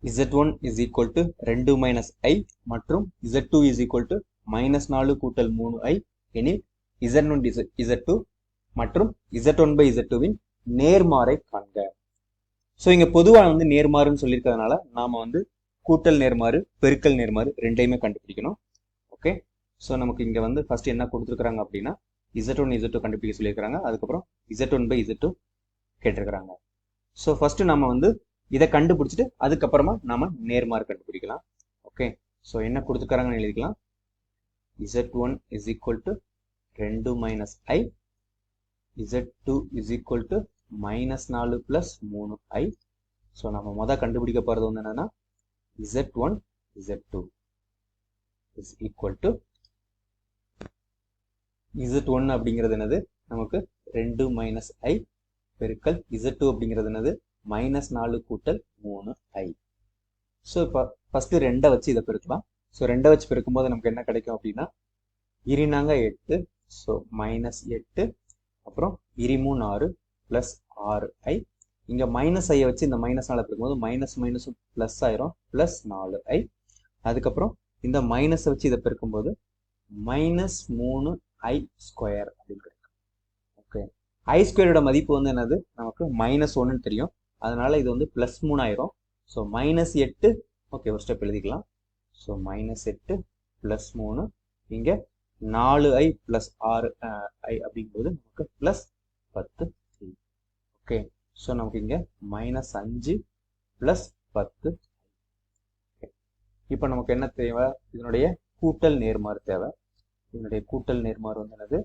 z1 is equal to 2 minus I மற்றும் z2 is equal to minus 4 கூட்டல் 3i எனில் z1 z2 மற்றும் z1 by z2 win நேர்மாறை காண்க. So இங்க பொதுவா வந்து நேர்மாறுன்னு சொல்லியிருக்கிறதுனால நாம வந்து கூட்டல் நேர்மாறு பெருக்கல் நேர்மாறு ரெண்டையுமே கண்டுபிடிக்கணும். ஓகே, ஸோ நமக்கு இங்க வந்து ஃபர்ஸ்ட் என்ன கொடுத்துருக்காங்க அப்படின்னா z1 z2 கண்டுபிடிக்க சொல்லியிருக்காங்க. அதுக்கப்புறம் z1 by z2 கேட்டிருக்கிறாங்க. ஸோ ஃபர்ஸ்ட் நம்ம வந்து இதை கண்டுபிடிச்சிட்டு அதுக்கப்புறமா நாம நேர்மாறு கண்டுபிடிக்கலாம். ஓகே, ஸோ என்ன கொடுத்துருக்காங்கன்னு எழுதிக்கலாம். z1 is equal to 2 minus I, z2 is equal to minus 4 plus 3i. So நம்ம கண்டுபிடிக்க போறது வந்து என்னன்னா z1 z2 is equal to z1 அப்படிங்கிறது என்னது நமக்கு 2 minus I பெருக்கல் z2 அப்படிங்கிறது என்னது minus 4 கூட்டல் 3i. ஸோ இப்போ ஃபர்ஸ்ட் 2 வச்சு இதை பெருக்கலாம். ஸோ 2 வச்சு பெருக்கும்போது நமக்கு என்ன கிடைக்கும் அப்படின்னா இரினாங்க 8, ஸோ மைனஸ் 8, அப்புறம் இரிமூணு 6 பிளஸ் 6i. இங்க மைனஸ் ஐயை வச்சு இந்த மைனஸ் 4 பெருக்கும்போது மைனஸ் மைனஸும் பிளஸ் ஆயிரும், பிளஸ் 4i. அதுக்கப்புறம் இந்த மைனஸை வச்சு இதை பெருக்கும்போது மைனஸ் 3i ஸ்கொயர் அப்படின்னு கிடைக்கும். ஓகே, ஐ ஸ்கொயரோட மதிப்பு வந்து என்னது நமக்கு மைனஸ் 1ன்னு தெரியும். அதனால இது வந்து பிளஸ் 3 ஆயிரும். ஸோ மைனஸ் 8, ஓகே ஒரு ஸ்டெப் எழுதிக்கலாம். ஸோ மைனஸ் 8 பிளஸ் 3, இங்க 4i பிளஸ் 6i அப்படிங்கும்போது நமக்கு பிளஸ் 10. ஓகே, ஸோ நமக்கு இங்க மைனஸ் 5 பிளஸ் 10. இப்போ நமக்கு என்ன தேவை, இதனுடைய கூட்டல் நேர்மாறு தேவை. இதனுடைய கூட்டல் நேர்மாறு வந்து என்னது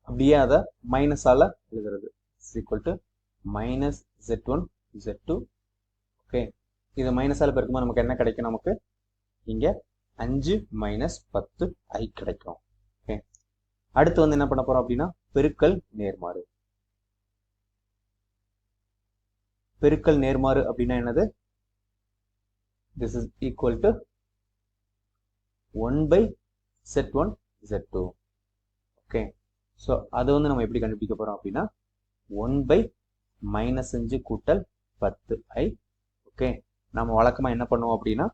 அப்படியே அதை மைனஸால எழுதுறது equal to minus z1 z2. Okay, இது மைனஸால பெருக்கும்போது நமக்கு என்ன கிடைக்கும், நமக்கு இங்க 5 மைனஸ் 10i கிடைக்கும். ஓகே, அடுத்து வந்து என்ன பண்ண போறோம் அப்படின்னா பெருக்கல் நேர்மாறு. பெருக்கல் நேர்மாறு அப்படின்னா என்னது, this is equal to 1 by z1 z2. Okay, so அது வந்து நம்ம எப்படி கண்டுபிடிக்க போறோம் அப்படின்னா 1 by மைனஸ் 5 கூட்டல் 10i. ஓகே, நம்ம வழக்கமா என்ன பண்ணுவோம் அப்படின்னா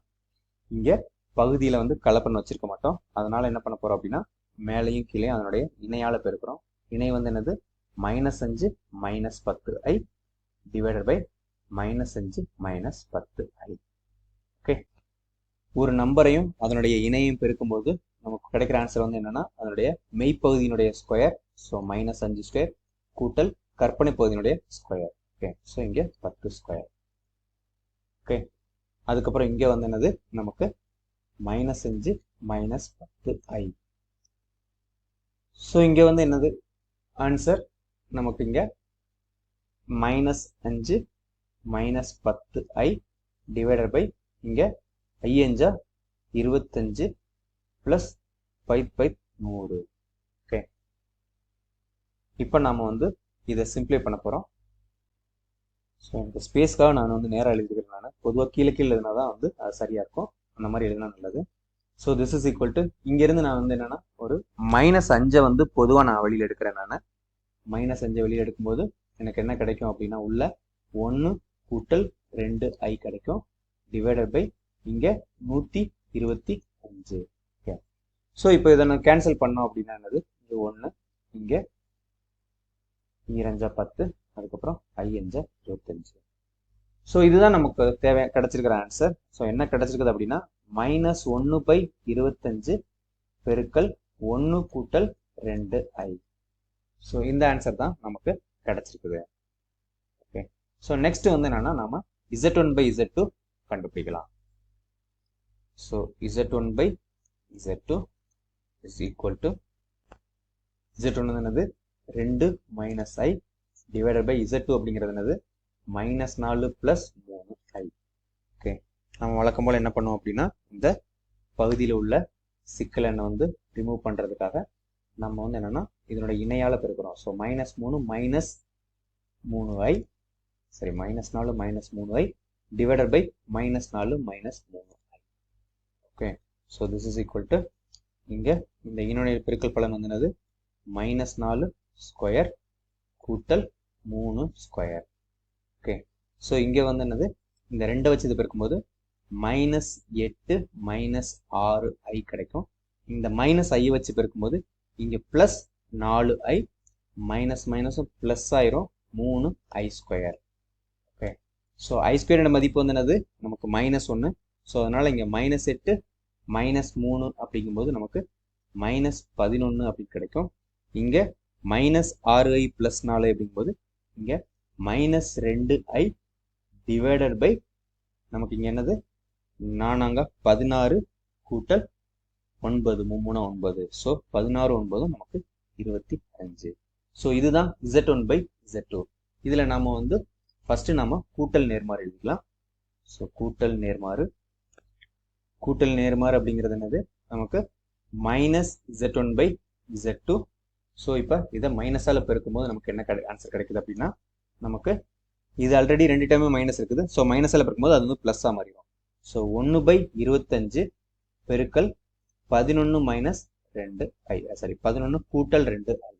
இங்க பகுதியில வந்து கலப்பெண் வச்சிருக்க மாட்டோம். அதனால என்ன பண்ண போறோம் அப்படின்னா மேலையும் கீழே அதனுடைய இணையால பெருக்கிறோம். இணை வந்து என்னது minus 5 minus 10i divided by minus 5 minus 10i. Okay, ஒரு நம்பரையும் அதனுடைய இணையும் பெருக்கும்போது நமக்கு கிடைக்கிற ஆன்சர் வந்து என்னன்னா அதனுடைய மெய்ப்பகுதியினுடைய ஸ்கொயர், ஸோ மைனஸ் 5 ஸ்கொயர் கூட்டல் கற்பனை பகுதியினுடைய ஸ்கொயர். ஓகே, ஸோ இங்க 10 ஸ்கொயர். ஓகே, அதுக்கப்புறம் இங்க வந்து என்னது நமக்கு மைனஸ் 5 மைனஸ் 10i. ஸோ இங்க வந்து என்னது ஆன்சர் நமக்கு இங்க minus 5 minus 10i divided by இங்க 5 25 பிளஸ் 5/100. ஓகே, இப்போ நாம வந்து இதை சிம்பிளை பண்ண போறோம். ஸோ இந்த ஸ்பேஸ்க்காக நான் வந்து நேராக எழுதிக்கிறேன். நான் பொதுவாக கீழே எழுதினா தான் வந்து அது சரியா இருக்கும். அந்த மாதிரி எழுதினா நல்லது. So this is equal to இங்கிருந்து நான் வந்து என்னன்னா ஒரு மைனஸ் 5 வந்து பொதுவாக நான் வெளியில் எடுக்கிறேன். நான் மைனஸ் 5 வெளியில் எடுக்கும்போது எனக்கு என்ன கிடைக்கும் அப்படின்னா உள்ள 1 கூட்டல் 2i கிடைக்கும் டிவைடட் பை இங்க 125. ஓகே, ஸோ இப்போ இதை நான் கேன்சல் பண்ணோம் அப்படின்னா என்னது இங்க 1, இங்க 2 10, அதுக்கப்புறம் 5 25. ஸோ இதுதான் நமக்கு தேவை கிடைச்சிருக்கிற ஆன்சர். ஸோ என்ன கிடைச்சிருக்குது அப்படின்னா மைனஸ் 1/25 பெருக்கல் 1 கூட்டல் 2i. ஸோ இந்த ஆன்சர் தான் நமக்கு கிடைச்சிருக்குது. ஓகே, ஸோ நெக்ஸ்ட் வந்து என்னன்னா நாம z1 by z2 கண்டுபிடிக்கலாம். So z1 by z2 is equal to z1 என்னது 2 minus i divided by z2 அப்படிங்கிறது என்னது மைனஸ் 4 பிளஸ் 3i. ஓகே, நம்ம வழக்கம் போல என்ன பண்ணுவோம் அப்படின்னா இந்த பகுதியில் உள்ள சிக்கல் எண்ணை வந்து ரிமூவ் பண்றதுக்காக நம்ம வந்து என்னன்னா இதனோட இணையால பெருக்கிறோம். ஸோ மைனஸ் 3 மைனஸ் 3i, சரி minus 4 minus 3i divided by minus 4 minus 3i. Okay, so this is equal to இங்க இந்த இணைய பெருக்கல் பலன் வந்து என்னது மைனஸ் 4 ஸ்கொயர் கூட்டல் 3 ஸ்கொயர். ஓகே, ஸோ இங்கே வந்து என்னது, இந்த 2 வச்சு இது பெருக்கும்போது -8 -6i கிடைக்கும். இந்த -i வச்சு பெருக்கும்போது இங்கே +4i, மைனஸ் மைனஸும் ப்ளஸ் ஆயிரும், 3i square. Okay, so i ஸ்கொயரோட மதிப்பு வந்து என்னது, நமக்கு -1. ஸோ அதனால் இங்கே -8 -3 அப்படிங்கும்போது நமக்கு -11 அப்படின்னு கிடைக்கும். இங்கே -6i + 4 அப்படிங்கும்போது இங்கே -2i டிவைடட் பை நமக்கு இங்கே என்னது, 16 கூட்டல் 9, 3 9. ஸோ 16 9 நமக்கு 25. ஸோ இதுதான் Z1 by Z2. இதில் நாம வந்து ஃபர்ஸ்ட் நாம கூட்டல் நேர்மாறு எழுதிக்கலாம். ஸோ கூட்டல் நேர்மாறு அப்படிங்கிறது என்னது, நமக்கு -Z1 by Z2. ஸோ இப்போ இதை மைனஸால் பெருக்கும்போது நமக்கு என்ன ஆன்சர் கிடைக்குது அப்படின்னா, நமக்கு இது ஆல்ரெடி 2 டைமே மைனஸ் இருக்குது. ஸோ மைனஸால் பெருக்கும்போது அது வந்து ப்ளஸ்ஸாக மாறிடும். ஸோ 1/25 பெருக்கல் 11 - 2i, சாரி 11 கூட்டல் 2i.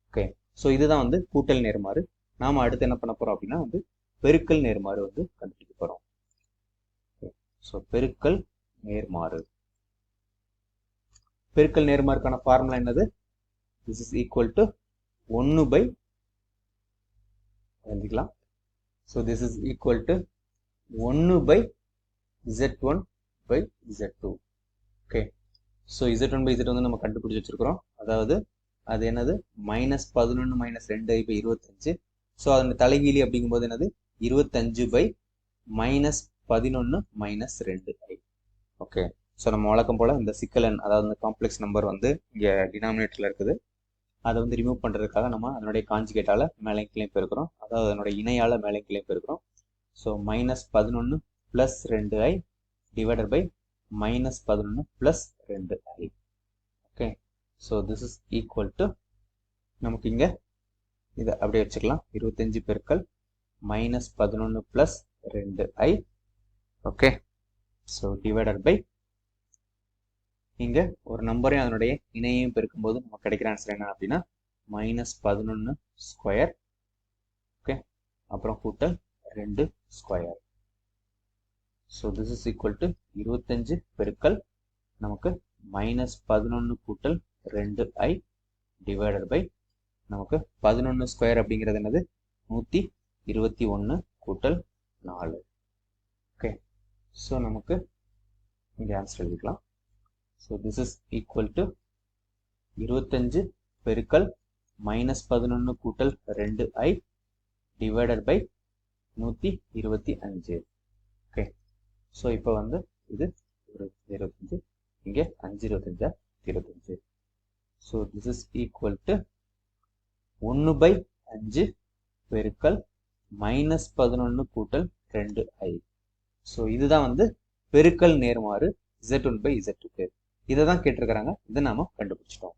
ஓகே, ஸோ இதுதான் வந்து கூட்டல் நேர்மாறு. நாம அடுத்து என்ன பண்ண போறோம் அப்படின்னா வந்து பெருக்கல் நேர்மாறு வந்து கண்டுபிடிக்க போறோம். ஸோ பெருக்கல் நேர்மாறு, பெருக்கல் நேர்மாறுக்கான ஃபார்முலா என்னது, this is equal to 1 எழுதிக்கலாம். So this is equal to 1/Z1 by Z2. Okay, so Z1 by Z2 வந்து நம்ம கண்டுபிடிச்சு வச்சிருக்கிறோம். அதாவது அது என்னது, -11 - 2i by 25. ஸோ அதன் தலைகீழி அப்படிங்கும்போது என்னது, 25 by -11 - 2i. ஓகே, ஸோ நம்ம வழக்கம் போல இந்த சிக்கலன், அதாவது இந்த காம்ப்ளெக்ஸ் நம்பர் வந்து இங்கே டினாமினேட்டரில் இருக்குது. அதை வந்து ரிமூவ் பண்ணுறதுக்காக நம்ம அதனுடைய காஞ்சுகேட்டால் மேலே கீழே பெருக்கிறோம், அதாவது அதனுடைய இணையால் மேலே கீழே பெருக்கிறோம். So -11 + 2i divided by -11 + 2i. Okay, so this is equal to, நமக்கு இங்கே இதை அப்படியே வச்சுக்கலாம், 25 பெருக்கல் -11 + 2i. Okay, so divided by இங்கே ஒரு நம்பரையும் அதனுடைய இணையையும் பெருக்கும்போது நமக்கு கிடைக்கிற ஆன்சர் என்ன அப்படின்னா -11 ஸ்கொயர். ஓகே, அப்புறம் கூட்டல் 2 square. So this is equal to 25 பெருக்கல் நமக்கு -11 கூட்டல் 2i டிவைடட் பை நமக்கு 11 ஸ்கொயர் அப்படிங்கிறது என்னது, 121 கூட்டல் 4. ஓகே, ஸோ நமக்கு இங்கே ஆன்சர் எழுதிக்கலாம். So this is equal to 25 பெருக்கல் -11 கூட்டல் 2i divided by 125. Okay, so இப்போ வந்து இது ஒரு 25, இங்கே 5 25 25. So this is equal to 1/5 பெருக்கல் -11 கூட்டல் 2i. ஸோ இதுதான் வந்து பெருக்கல் நேர்மாறு Z1 by Z2. இதை தான் கேட்டிருக்கிறாங்க, இதை நாம கண்டுபிடிச்சிட்டோம்.